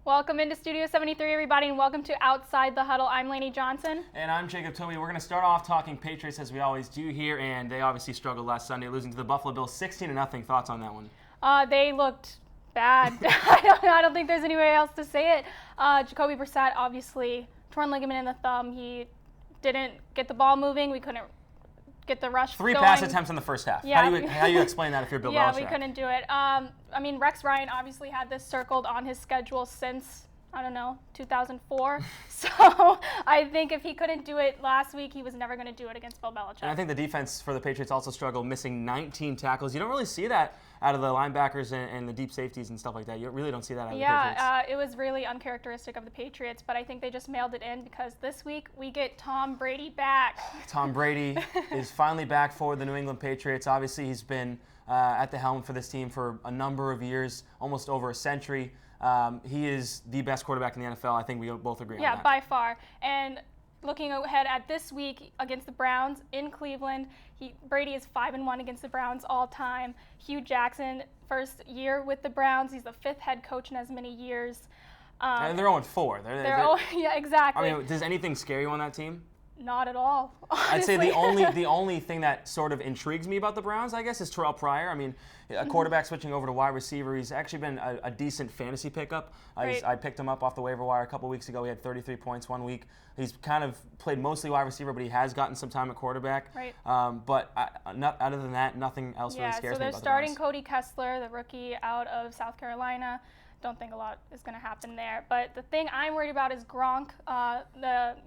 Welcome into Studio 73, everybody, and welcome to Outside the Huddle. I'm Laney Johnson. And I'm Tobey. We're going to start off talking Patriots as we always do here, and they obviously struggled last Sunday, losing to the Buffalo Bills 16-0. Thoughts on that one? They looked bad. I don't think there's any way else to say it. Jacoby Brissett, obviously, torn ligament in the thumb. He didn't get the ball moving. We couldn't get the rush Three going. pass attempts in the first half. Yeah. How do you explain that if you're Bill Belichick? Yeah, we couldn't do it. Rex Ryan obviously had this circled on his schedule since, 2004. So I think if he couldn't do it last week, he was never going to do it against Bill Belichick. And I think the defense for the Patriots also struggled, missing 19 tackles. You don't really see that out of the linebackers and the deep safeties and stuff like that. You really don't see that out of the Patriots. Yeah, it was really uncharacteristic of the Patriots, but I think they just mailed it in because this week we get Tom Brady back. Tom Brady is finally back for the New England Patriots. Obviously, he's been at the helm for this team for a number of years, almost over a century. He is the best quarterback in the NFL. I think we both agree on that. Yeah, by far. And looking ahead at this week against the Browns in Cleveland, Brady is 5-1 against the Browns all time. Hugh Jackson, first year with the Browns. He's the fifth head coach in as many years. And they're 0-4. Yeah, exactly. I mean, does anything scare you on that team? Not at all. Honestly. I'd say the only thing that sort of intrigues me about the Browns, I guess, is Terrell Pryor. I mean, a quarterback switching over to wide receiver. He's actually been a decent fantasy pickup. I picked him up off the waiver wire a couple weeks ago. He had 33 points one week. He's kind of played mostly wide receiver, but he has gotten some time at quarterback. Right. Other than that, nothing else really scares me about the Browns. So they're starting Cody Kessler, the rookie out of South Carolina. Don't think a lot is going to happen there. But the thing I'm worried about is Gronk.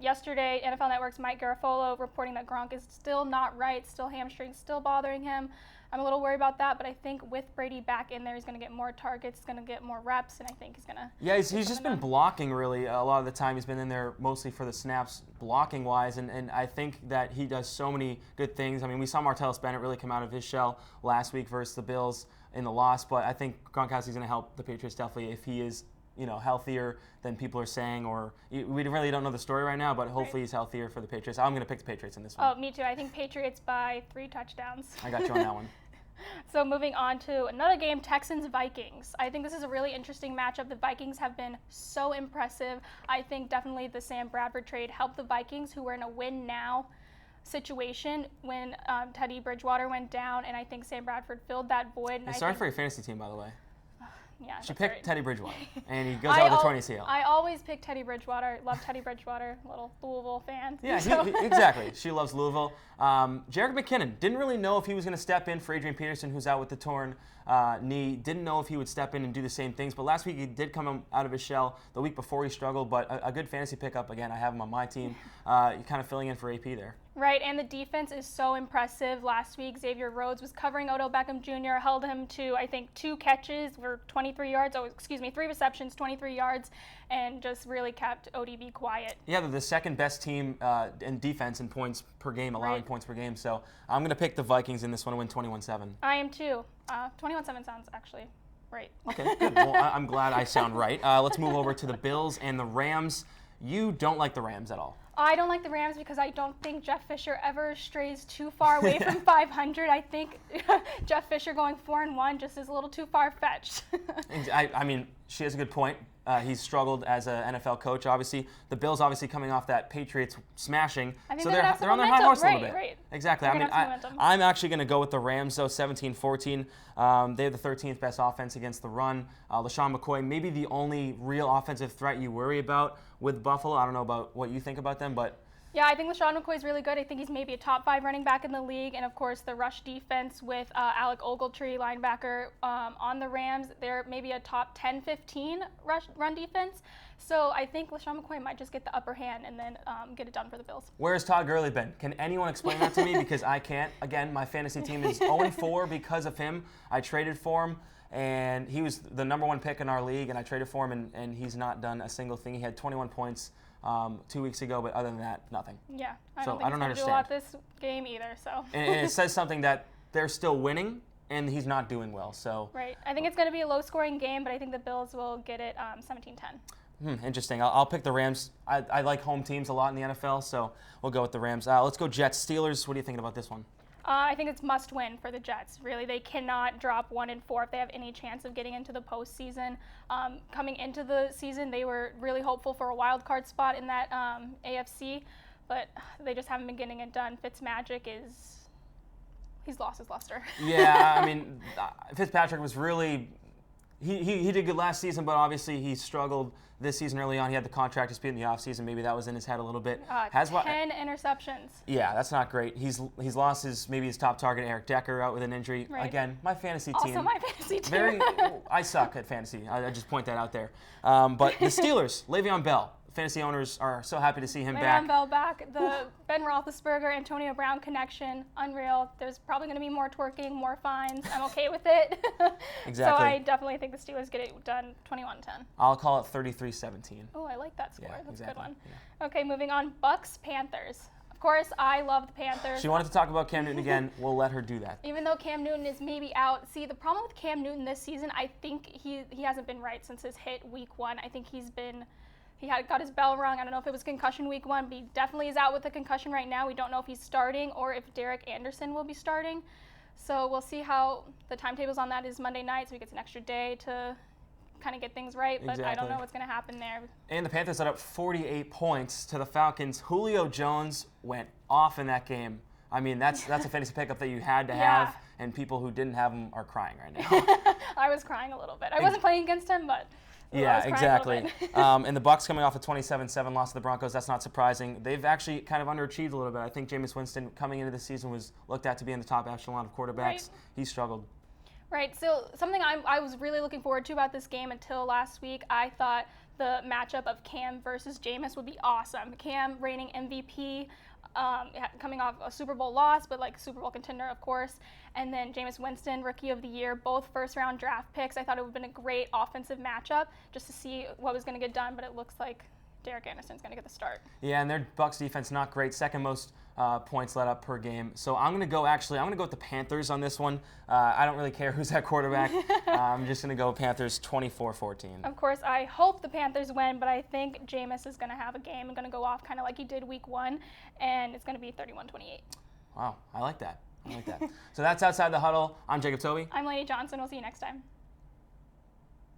Yesterday, NFL Network's Mike Garafolo reporting that Gronk is still not right, still hamstring, still bothering him. I'm a little worried about that, but I think with Brady back in there, he's going to get more targets, going to get more reps, and I think he's going to... Yeah, he's just been blocking, really, a lot of the time. He's been in there mostly for the snaps, blocking-wise, and I think that he does so many good things. I mean, we saw Martellus Bennett really come out of his shell last week versus the Bills in the loss, but I think Gronkowski's going to help the Patriots definitely if he is, healthier than people are saying, or we really don't know the story right now, but hopefully he's healthier for the Patriots. I'm going to pick the Patriots in this one. Oh, me too. I think Patriots by 3 touchdowns. I got you on that one. So moving on to another game, Texans-Vikings. I think this is a really interesting matchup. The Vikings have been so impressive. I think definitely the Sam Bradford trade helped the Vikings, who were in a win-now situation when Teddy Bridgewater went down, and I think Sam Bradford filled that void. And sorry for your fantasy team, by the way. Yeah, she picked Teddy Bridgewater, and he goes out with a torn ACL. I always pick Teddy Bridgewater. Love Teddy Bridgewater, little Louisville fan. Yeah, exactly. She loves Louisville. Jerick McKinnon didn't really know if he was going to step in for Adrian Peterson, who's out with the torn knee. Didn't know if he would step in and do the same things. But last week he did come out of his shell. The week before he struggled, but a good fantasy pickup. Again, I have him on my team. Kind of filling in for AP there. Right, and the defense is so impressive. Last week, Xavier Rhodes was covering Odell Beckham Jr., held him to, I think, 2 catches for 23 yards. 3 receptions, 23 yards, and just really kept ODB quiet. Yeah, they're the second best team in defense in points per game, allowing points per game. So I'm going to pick the Vikings in this one to win 21-7. I am too. 21-7 sounds actually right. Okay, good. Well, I'm glad I sound right. Let's move over to the Bills and the Rams. You don't like the Rams at all. I don't like the Rams because I don't think Jeff Fisher ever strays too far away from 500. I think Jeff Fisher going 4-1 just is a little too far-fetched. I mean, she has a good point. He's struggled as an NFL coach, obviously. The Bills obviously coming off that Patriots smashing. So they're on their high horse a little bit. Right. Exactly. I'm actually going to go with the Rams, though, 17-14. They have the 13th best offense against the run. LaShawn McCoy, maybe the only real offensive threat you worry about with Buffalo. I don't know about what you think about them, but... Yeah, I think LaShawn McCoy is really good. I think he's maybe a top 5 running back in the league. And, of course, the rush defense with Alec Ogletree, linebacker, on the Rams. They're maybe a top 10-15 run defense. So I think LaShawn McCoy might just get the upper hand and then get it done for the Bills. Where's Todd Gurley been? Can anyone explain that to me? Because I can't. Again, my fantasy team is 0-4 because of him. I traded for him. And he was the number 1 pick in our league, and I traded for him, and he's not done a single thing. He had 21 points 2 weeks ago, but other than that, nothing. Yeah, I don't think he's going to do a lot this game either. So. And it says something that they're still winning, and he's not doing well. So. Right. I think it's going to be a low-scoring game, but I think the Bills will get it 17-10. Interesting. I'll pick the Rams. I like home teams a lot in the NFL, so we'll go with the Rams. Let's go Jets. Steelers, what are you thinking about this one? I think it's must win for the Jets. Really, they cannot drop 1-4 if they have any chance of getting into the postseason. Coming into the season, they were really hopeful for a wild card spot in that AFC, but they just haven't been getting it done. Fitzmagic he's lost his luster. Yeah, I mean, Fitzpatrick was really. He did good last season, but obviously he struggled this season early on. He had the contract dispute in the offseason. Maybe that was in his head a little bit. 10 interceptions. Yeah, that's not great. He's lost his top target, Eric Decker, out with an injury. Right. Again, my fantasy team. Also my fantasy team. I suck at fantasy. I just point that out there. But the Steelers, Le'Veon Bell. Fantasy owners are so happy to see him back. Le'Veon Bell back. The Ben Roethlisberger, Antonio Brown connection, unreal. There's probably going to be more twerking, more fines. I'm okay with it. Exactly. So I definitely think the Steelers get it done 21-10. I'll call it 33-17. Oh, I like that score. Yeah, That's exactly. a good one. Yeah. Okay, moving on. Bucks, Panthers. Of course, I love the Panthers. She wanted to talk about Cam Newton again. We'll let her do that. Even though Cam Newton is maybe out. See, the problem with Cam Newton this season, I think he hasn't been right since his hit week 1. I think he got his bell rung. I don't know if it was concussion week 1, but he definitely is out with a concussion right now. We don't know if he's starting or if Derek Anderson will be starting. So we'll see how the timetables on that is Monday night, so he gets an extra day to kind of get things right. But Exactly. I don't know what's going to happen there. And the Panthers let up 48 points to the Falcons. Julio Jones went off in that game. I mean, that's a fantasy pickup that you had to have, and people who didn't have him are crying right now. I was crying a little bit. I wasn't playing against him, but yeah, exactly. And the Bucs coming off a 27-7 loss to the Broncos, that's not surprising. They've actually kind of underachieved a little bit. I think Jameis Winston coming into the season was looked at to be in the top echelon of quarterbacks. Right. He struggled. Right, so something I was really looking forward to about this game until last week, I thought the matchup of Cam versus Jameis would be awesome. Cam reigning MVP, coming off a Super Bowl loss, but like Super Bowl contender, of course. And then Jameis Winston, Rookie of the Year, both first-round draft picks. I thought it would have been a great offensive matchup just to see what was going to get done, but it looks like Derek Anderson's going to get the start. Yeah, and their Bucs defense not great. Second most points let up per game. So I'm going to go with the Panthers on this one. I don't really care who's at quarterback. I'm just going to go Panthers 24-14. Of course, I hope the Panthers win, but I think Jameis is going to have a game and going to go off kind of like he did week 1, and it's going to be 31-28. Wow, I like that. So that's Outside the Huddle. I'm Jacob Tobey. I'm Laney Johnson. We'll see you next time.